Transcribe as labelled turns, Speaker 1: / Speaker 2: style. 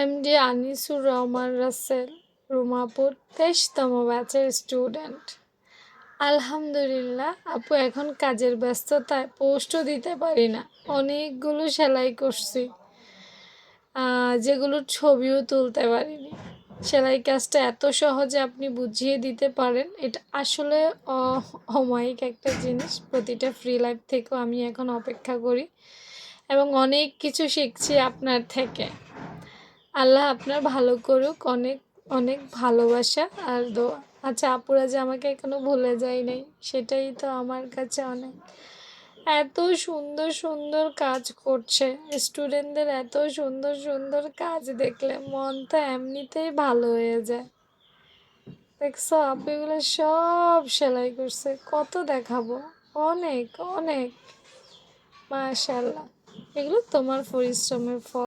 Speaker 1: MD Anisur Rahman Rasel, রুমাপুর 23তম ব্যাচের student. আলহামদুলিল্লাহ আপু, এখন কাজের ব্যস্ততায় পোস্টও দিতে পারি না। অনেকগুলো সেলাই করছি, যেগুলোর ছবিও তুলতে পারিনি। সেলাই কাজটা এত সহজে আপনি বুঝিয়ে দিতে পারেন, এটা আসলে অমায়িক একটা জিনিস। প্রতিটা ফ্রি লাইফ থেকেও আমি এখন অপেক্ষা করি এবং অনেক কিছু শিখছি আপনার থেকে। আল্লাহ আপনার ভালো করুক। অনেক অনেক ভালোবাসা আর দোয়া। আচ্ছা, আপুরা যে আমাকে এখনো ভুলে যায় নাই, সেটাই তো আমার কাছে অনেক। এত সুন্দর সুন্দর কাজ করছে স্টুডেন্টদের, এত সুন্দর সুন্দর কাজ দেখলে মন তো এমনিতেই ভালো হয়ে যায়। দেখছো আপু, এগুলো সব সেলাই করছে, কত দেখাবো। অনেক অনেক মাশাআল্লাহ, এগুলো তোমার পরিশ্রমের ফল।